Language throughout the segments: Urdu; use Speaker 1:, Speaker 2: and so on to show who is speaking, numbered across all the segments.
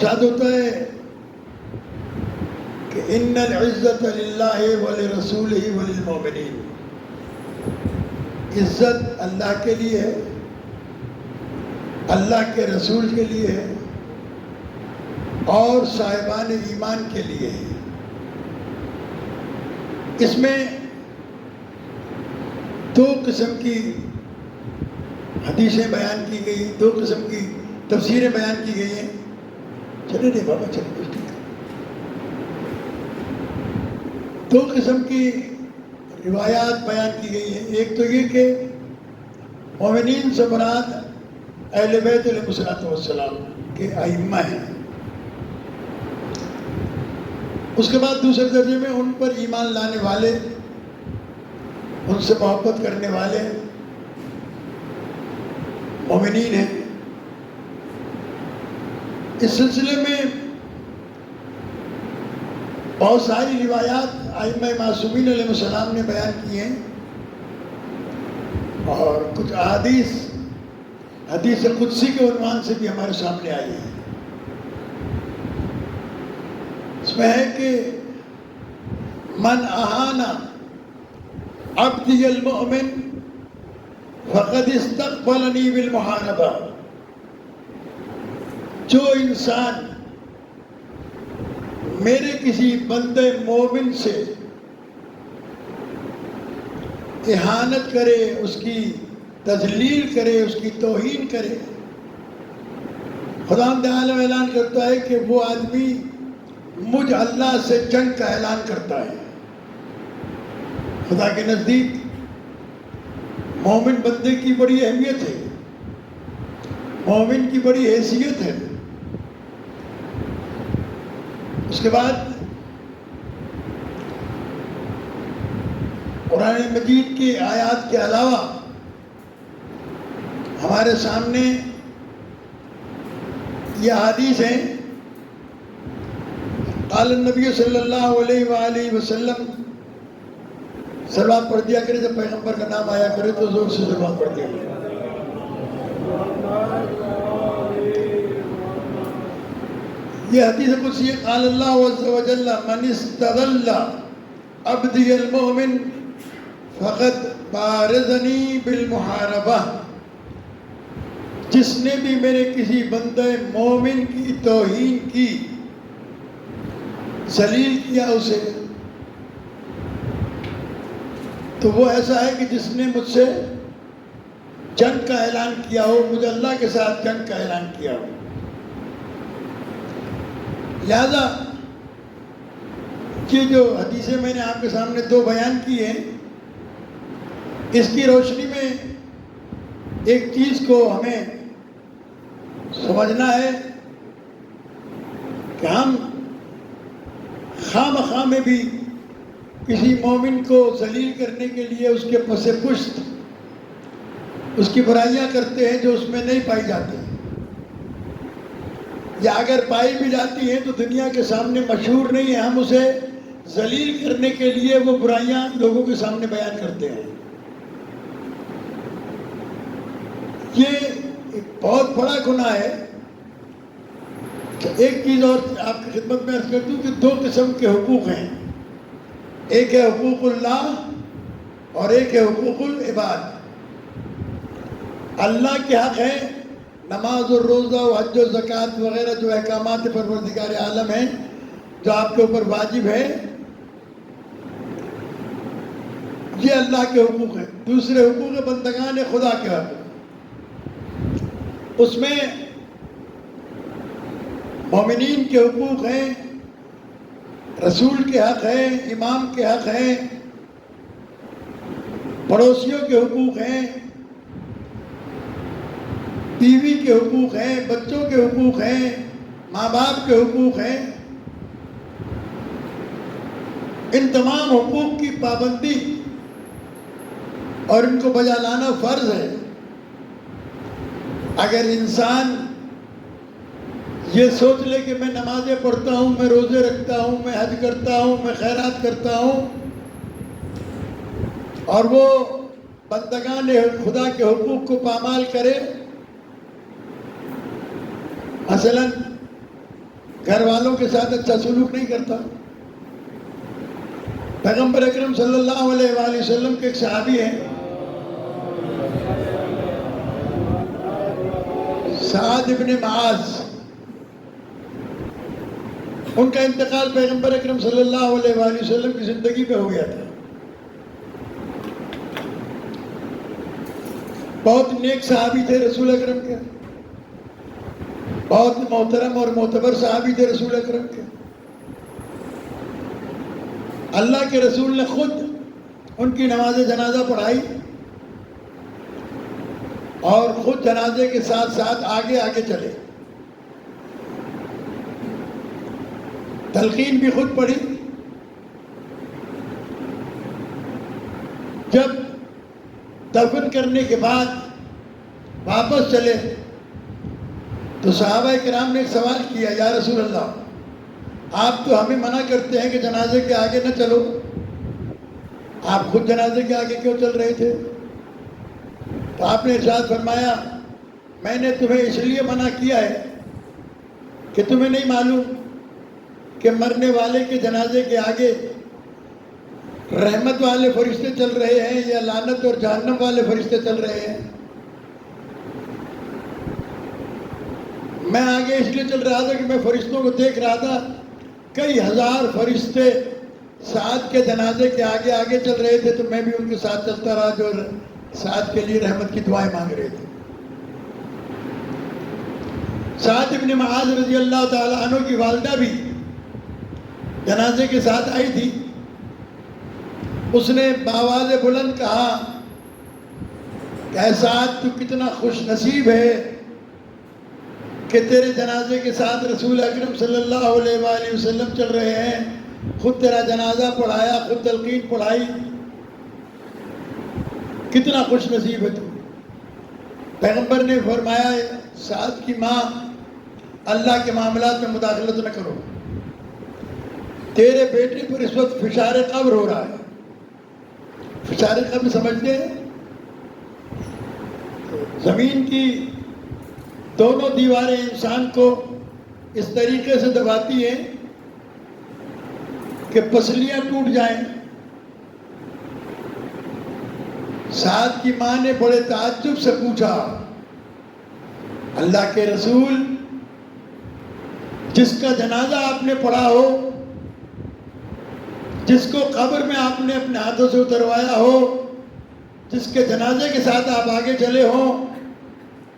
Speaker 1: ارشاد ہوتا ہے کہ ان العزت للہ ولرسولہ وللمؤمنین، عزت اللہ کے لیے ہے، اللہ کے رسول کے لیے ہے اور صاحبان ایمان کے لیے ہے۔ اس میں دو قسم کی حدیثیں بیان کی گئی، دو قسم کی تفسیریں بیان کی گئی ہیں۔ چلے نہیں بابا چلے کچھ ٹھیک ہے۔ دو قسم کی روایات بیان کی گئی ہیں۔ ایک تو یہ کہ مومنین سے مراد اہل بیت علیہ الصلوۃ والسلام کے ائمہ ہیں، اس کے بعد دوسرے درجے میں ان پر ایمان لانے والے، ان سے محبت کرنے والے مومنین ہیں۔ اس سلسلے میں بہت ساری روایات ائمہ معصومین علیہ السلام نے بیان کی ہیں، اور کچھ حدیث قدسی کے عنوان سے بھی ہمارے سامنے آئی ہیں۔ اس میں ہے کہ من اہان عبدی المؤمن فقد استقبلنی بالمحاربہ، جو انسان میرے کسی بندے مومن سے اہانت کرے، اس کی تذلیل کرے، اس کی توہین کرے، خدا تعالیٰ اعلان کرتا ہے کہ وہ آدمی مجھ اللہ سے جنگ کا اعلان کرتا ہے۔ خدا کے نزدیک مومن بندے کی بڑی اہمیت ہے، مومن کی بڑی حیثیت ہے۔ اس کے بعد قرآن مجید کی آیات کے علاوہ ہمارے سامنے یہ حدیث ہیں۔ قال النبی صلی اللہ علیہ وآلہ وسلم، صلوات پڑھ دیا کرے، جب پیغمبر کا نام آیا کرے تو زور سے صلوات پڑھ دیا کرے۔ یہ حدیث قدسی ہے، قال اللہ عز و جل من استغل عبدی المؤمن فقد بارزنی بالمحاربہ، جس نے بھی میرے کسی بندے مومن کی توہین کی، ذلیل کیا اسے، تو وہ ایسا ہے کہ جس نے مجھ سے جنگ کا اعلان کیا ہو، مجھے اللہ کے ساتھ جنگ کا اعلان کیا ہو۔ لہذا یہ جو حدیثیں میں نے آپ کے سامنے دو بیان کی ہیں، اس کی روشنی میں ایک چیز کو ہمیں سمجھنا ہے کہ ہم خواہ مخواہ میں بھی کسی مومن کو ذلیل کرنے کے لیے اس کے پس پشت اس کی برائیاں کرتے ہیں جو اس میں نہیں پائی جاتی، یا اگر پائی بھی جاتی ہیں تو دنیا کے سامنے مشہور نہیں ہے، ہم اسے ذلیل کرنے کے لیے وہ برائیاں لوگوں کے سامنے بیان کرتے ہیں۔ یہ ایک بہت بڑا گناہ ہے۔ ایک چیز اور آپ کی خدمت میں عرض کر دوں کہ دو قسم کے حقوق ہیں، ایک ہے حقوق اللہ اور ایک ہے حقوق العباد۔ اللہ کے حق ہیں، نماز اور روزہ و حج و زکوٰۃ وغیرہ جو احکامات پروردگار عالم ہیں جو آپ کے اوپر واجب ہے، یہ اللہ کے حقوق ہیں۔ دوسرے حقوق بندگان خدا کے حق، اس میں مومنین کے حقوق ہیں، رسول کے حق ہیں، امام کے حق ہیں، پڑوسیوں کے حقوق ہیں، بیوی کے حقوق ہیں، بچوں کے حقوق ہیں، ماں باپ کے حقوق ہیں۔ ان تمام حقوق کی پابندی اور ان کو بجا لانا فرض ہے۔ اگر انسان یہ سوچ لے کہ میں نمازیں پڑھتا ہوں، میں روزے رکھتا ہوں، میں حج کرتا ہوں، میں خیرات کرتا ہوں، اور وہ بندگان خدا کے حقوق کو پامال کرے، مثلا گھر والوں کے ساتھ اچھا سلوک نہیں کرتا. پیغمبر اکرم صلی اللہ علیہ وآلہ وسلم کے ایک صحابی ہیں سعد ابن معاذ، ان کا انتقال پیغمبر اکرم صلی اللہ علیہ وآلہ وسلم کی زندگی پہ ہو گیا تھا. بہت نیک صحابی تھے رسول اکرم کے، بہت محترم اور معتبر صحابی تھے رسول اکرم کے. اللہ کے رسول نے خود ان کی نماز جنازہ پڑھائی اور خود جنازے کے ساتھ ساتھ آگے آگے چلے. تلقین بھی خود پڑھی. جب دفن کرنے کے بعد واپس چلے تو صحابہ کرام نے ایک سوال کیا، یا رسول اللہ آپ تو ہمیں منع کرتے ہیں کہ جنازے کے آگے نہ چلو، آپ خود جنازے کے آگے کیوں چل رہے تھے؟ تو آپ نے ارشاد فرمایا میں نے تمہیں اس لیے منع کیا ہے کہ تمہیں نہیں معلوم کہ مرنے والے کے جنازے کے آگے رحمت والے فرشتے چل رہے ہیں یا لعنت اور جہنم والے فرشتے چل رہے ہیں. میں آگے اس لیے چل رہا تھا کہ میں فرشتوں کو دیکھ رہا تھا، کئی ہزار فرشتے سعد کے جنازے کے آگے آگے چل رہے تھے، تو میں بھی ان کے ساتھ چلتا رہا جو سعد کے لیے رحمت کی دعائیں مانگ رہے تھے. سعد ابن معاذ رضی اللہ تعالیٰ عنہ کی والدہ بھی جنازے کے ساتھ آئی تھی. اس نے بآواز بلند کہا کہ اے سعد تو کتنا خوش نصیب ہے کہ تیرے جنازے کے ساتھ رسول اکرم صلی اللہ علیہ وآلہ وسلم چل رہے ہیں، خود تیرا جنازہ پڑھایا، خود تلقین پڑھائی، کتنا خوش نصیب ہے تو. پیغمبر نے فرمایا سعد کی ماں اللہ کے معاملات میں مداخلت نہ کرو، تیرے بیٹے پر اس وقت فشار قبر ہو رہا ہے. فشار قبر سمجھتے ہیں؟ زمین کی دونوں دیواریں انسان کو اس طریقے سے دباتی ہیں کہ پسلیاں ٹوٹ جائیں. سعد کی ماں نے بڑے تعجب سے پوچھا اللہ کے رسول جس کا جنازہ آپ نے پڑھا ہو، جس کو قبر میں آپ نے اپنے ہاتھوں سے اتروایا ہو، جس کے جنازے کے ساتھ آپ آگے چلے ہوں،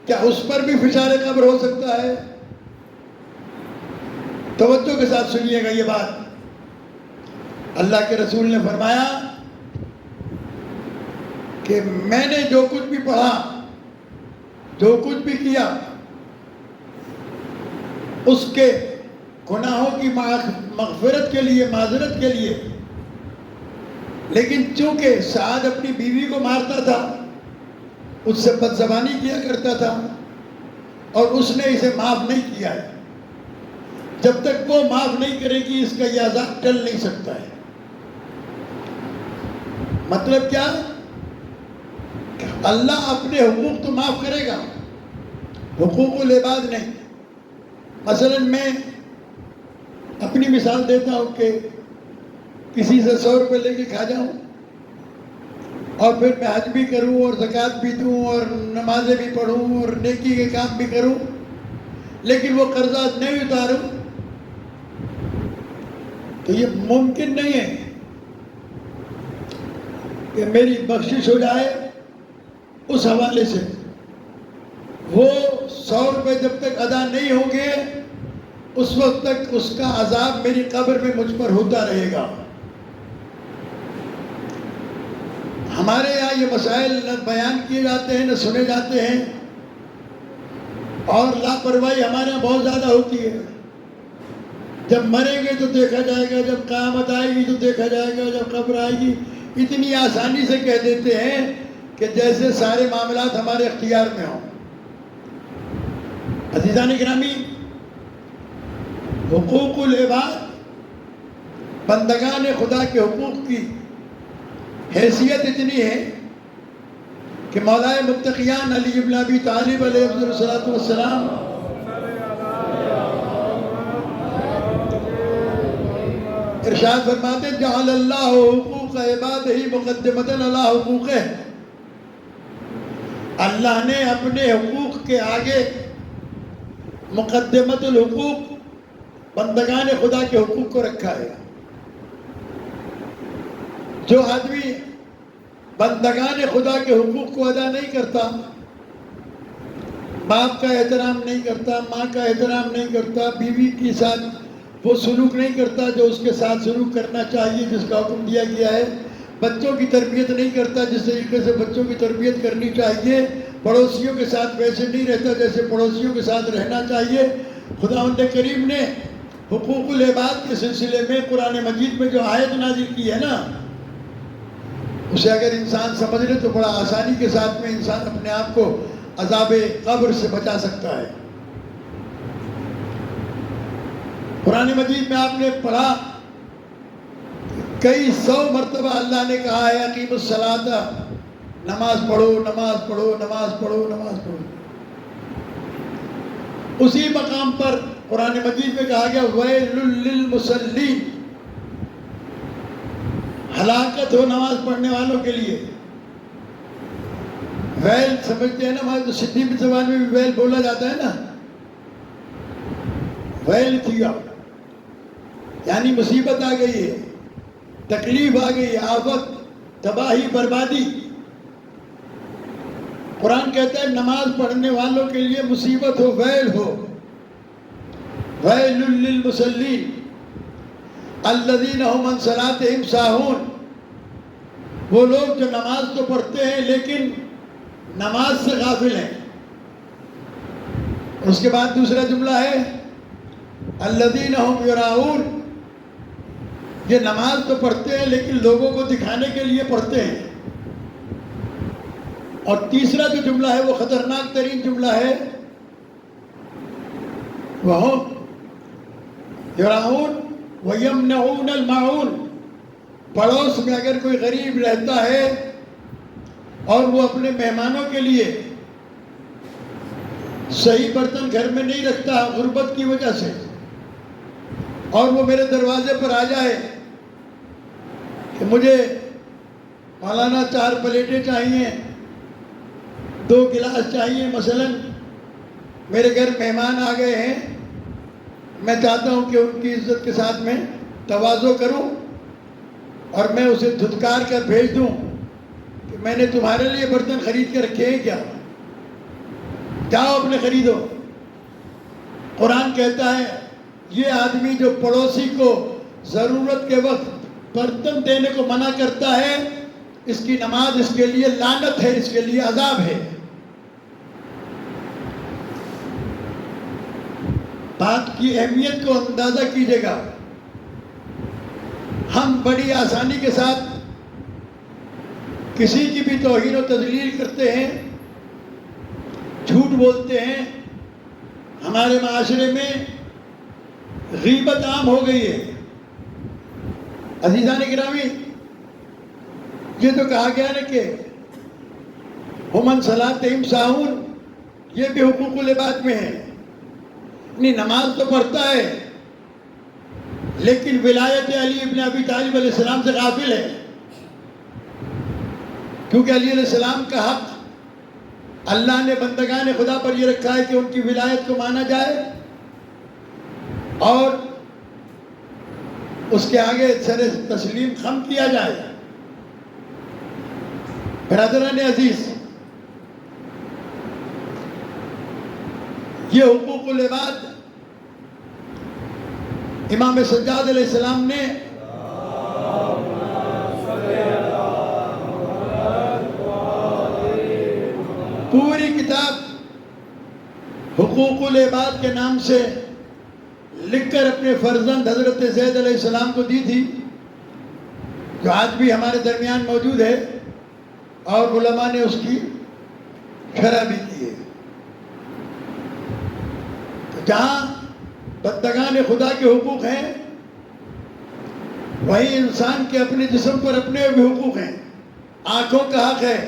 Speaker 1: کیا اس پر بھی فشار قبر ہو سکتا ہے؟ توجہ کے ساتھ سنیے گا یہ بات. اللہ کے رسول نے فرمایا کہ میں نے جو کچھ بھی پڑھا، جو کچھ بھی کیا، اس کے گناہوں کی مغفرت کے لیے، معذرت کے لیے، لیکن چونکہ سعد اپنی بیوی کو مارتا تھا، اس سے بد زبانی کیا کرتا تھا اور اس نے اسے معاف نہیں کیا ہے. جب تک وہ معاف نہیں کرے گی اس کا یہ عذاب ٹل نہیں سکتا ہے. مطلب کیا؟ اللہ اپنے حقوق تو معاف کرے گا، حقوق العباد نہیں. مثلا میں اپنی مثال دیتا ہوں کہ کسی سے 100 روپے لے کے کھا جاؤں اور پھر میں حج بھی کروں اور زکوٰۃ بھی دوں اور نمازیں بھی پڑھوں اور نیکی کے کام بھی کروں، لیکن وہ قرضہ نہیں اتاروں، تو یہ ممکن نہیں ہے کہ میری بخشش ہو جائے اس حوالے سے. وہ 100 روپے جب تک ادا نہیں ہوں گے اس وقت تک اس کا عذاب میری قبر میں مجھ پر ہوتا رہے گا. ہمارے یہاں یہ مسائل نہ بیان کیے جاتے ہیں نہ سنے جاتے ہیں، اور لاپرواہی ہمارے یہاں بہت زیادہ ہوتی ہے. جب مریں گے تو دیکھا جائے گا، جب قیامت آئے گی تو دیکھا جائے گا، جب قبر آئے گی، اتنی آسانی سے کہہ دیتے ہیں کہ جیسے سارے معاملات ہمارے اختیار میں ہوں. عزیزان گرامی، حقوق العباد، بندگان خدا کے حقوق کی حیثیت اتنی ہے کہ مولا متقیان علی بن ابی طالب علیہ الصلوۃ والسلام ارشاد فرماتے ہیں جعل اللہ حقوق عبادہ مقدمۃ علی حقوقہ، اللہ نے اپنے حقوق کے آگے مقدمۃ الحقوق بندگان خدا کے حقوق کو رکھا ہے۔ جو آدمی بندگان خدا کے حقوق کو ادا نہیں کرتا، باپ کا احترام نہیں کرتا، ماں کا احترام نہیں کرتا، بیوی کے ساتھ وہ سلوک نہیں کرتا جو اس کے ساتھ سلوک کرنا چاہیے، جس کا حکم دیا گیا ہے، بچوں کی تربیت نہیں کرتا جس طریقے سے بچوں کی تربیت کرنی چاہیے، پڑوسیوں کے ساتھ ویسے نہیں رہتا جیسے پڑوسیوں کے ساتھ رہنا چاہیے، خداوند کریم نے حقوق العباد کے سلسلے میں قرآن مجید میں جو آیت نازل کی ہے نا، اسے اگر انسان سمجھ لے تو بڑا آسانی کے ساتھ میں انسان اپنے آپ کو عذاب قبر سے بچا سکتا ہے۔ قرآن مجید میں آپ نے پڑھا کئی 100 مرتبہ اللہ نے کہا ہے اقیم الصلاۃ، نماز پڑھو نماز پڑھو نماز پڑھو نماز پڑھو۔ اسی مقام پر قرآن مجید میں کہا گیا ویل للمصلین، ہلاکت ہو نماز پڑھنے والوں کے لیے۔ ویل سمجھتے ہیں نا، ہمارے تو سندھی زبان میں بھی ویل بولا جاتا ہے نا، ویل تھی یعنی مصیبت آ گئی ہے، تکلیف آ گئی ہے، آفت، تباہی، بربادی۔ قرآن کہتا ہے نماز پڑھنے والوں کے لیے مصیبت ہو، ویل ہو۔ ویل للمصلین الذین هم عن صلاتهم ساہون، وہ لوگ جو نماز تو پڑھتے ہیں لیکن نماز سے غافل ہیں۔ اس کے بعد دوسرا جملہ ہے الذین هم یراؤون، یہ نماز تو پڑھتے ہیں لیکن لوگوں کو دکھانے کے لیے پڑھتے ہیں۔ اور تیسرا جو جملہ ہے وہ خطرناک ترین جملہ ہے، وہ یراؤون وَيَمْنَعُونَ الْمَاعُونَ، پڑوس میں اگر کوئی غریب رہتا ہے اور وہ اپنے مہمانوں کے لیے صحیح برتن گھر میں نہیں رکھتا غربت کی وجہ سے، اور وہ میرے دروازے پر آ جائے کہ مجھے مولانا 4 پلیٹیں چاہیے، 2 گلاس چاہیے، مثلا میرے گھر مہمان آ گئے ہیں، میں چاہتا ہوں کہ ان کی عزت کے ساتھ میں تواضع کروں اور میں اسے دھتکار کر بھیج دوں کہ میں نے تمہارے لیے برتن خرید کے رکھے ہیں کیا، جاؤ اپنے خریدو۔ قرآن کہتا ہے یہ آدمی جو پڑوسی کو ضرورت کے وقت برتن دینے کو منع کرتا ہے، اس کی نماز اس کے لیے لعنت ہے، اس کے لیے عذاب ہے۔ بات کی اہمیت کو اندازہ کیجیے گا، ہم بڑی آسانی کے ساتھ کسی کی بھی توہین و تذلیل کرتے ہیں، جھوٹ بولتے ہیں، ہمارے معاشرے میں غیبت عام ہو گئی ہے۔ عزیزان گرامی، یہ تو کہا گیا نا کہ ہم عن صلاتہم ساہون، یہ بھی حقوق العباد میں ہے۔ نماز تو پڑھتا ہے لیکن ولایت علی ابن ابی طالب علیہ السلام سے غافل ہے، کیونکہ علی علیہ السلام کا حق اللہ نے بندگان خدا پر یہ رکھا ہے کہ ان کی ولایت کو مانا جائے اور اس کے آگے سر تسلیم خم کیا جائے۔ برادران عزیز، یہ حقوق العباد امام سجاد علیہ السلام نے پوری کتاب حقوق العباد کے نام سے لکھ کر اپنے فرزند حضرت زید علیہ السلام کو دی تھی، جو آج بھی ہمارے درمیان موجود ہے، اور علماء نے اس کی شرح بھی کی ہے۔ جہاں بندگان خدا کے حقوق ہیں، وہیں انسان کے اپنے جسم پر اپنے بھی حقوق ہیں۔ آنکھوں کا حق ہے،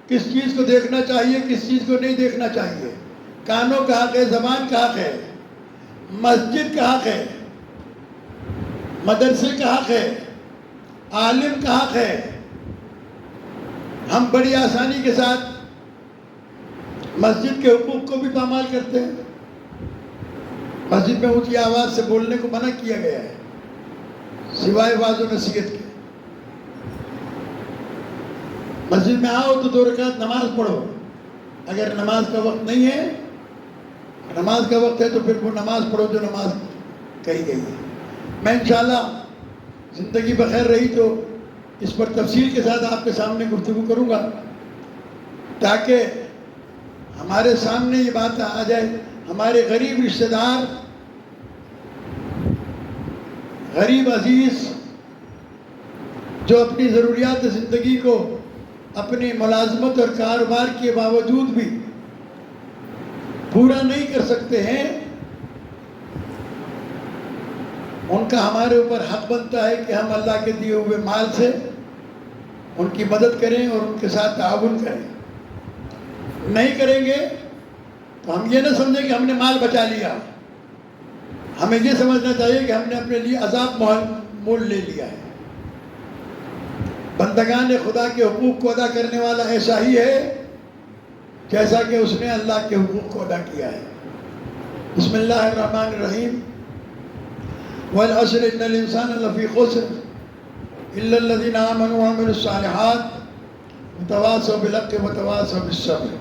Speaker 1: کس چیز کو دیکھنا چاہیے کس چیز کو نہیں دیکھنا چاہیے، کانوں کا حق ہے، زبان کا حق ہے، مسجد کا حق ہے، مدرسے کا حق ہے، عالم کا حق ہے. ہم بڑی آسانی کے ساتھ مسجد کے حقوق کو بھی پامال کرتے ہیں. مسجد میں اونچی آواز سے بولنے کو منع کیا گیا ہے سوائے واعظ و نصیحت کے. مسجد میں آؤ تو 2 رکعت نماز پڑھو. اگر نماز کا وقت نہیں ہے، نماز کا وقت ہے تو پھر وہ نماز پڑھو جو نماز کہی گئی ہے. میں انشاءاللہ زندگی بخیر رہی تو اس پر تفصیل کے ساتھ آپ کے سامنے گفتگو کروں گا تاکہ ہمارے سامنے یہ بات آ جائے. ہمارے غریب رشتہ دار، غریب عزیز جو اپنی ضروریات زندگی کو اپنی ملازمت اور کاروبار کے باوجود بھی پورا نہیں کر سکتے ہیں، ان کا ہمارے اوپر حق بنتا ہے کہ ہم اللہ کے دیے ہوئے مال سے ان کی مدد کریں اور ان کے ساتھ تعاون کریں. نہیں کریں گے تو ہم یہ نہ سمجھیں کہ ہم نے مال بچا لیا. ہمیں یہ سمجھنا چاہیے کہ ہم نے اپنے لیے عذاب مول لے لیا ہے. بندگان خدا کے حقوق کو ادا کرنے والا ایسا ہی ہے جیسا کہ اس نے اللہ کے حقوق کو ادا کیا ہے. بسم اللہ الرحمن الرحیم. والعصر ان الانسان لفی خسر الا الذین آمنوا وعملوا الصالحات وتواصوا بالحق وتواصوا بالصبر.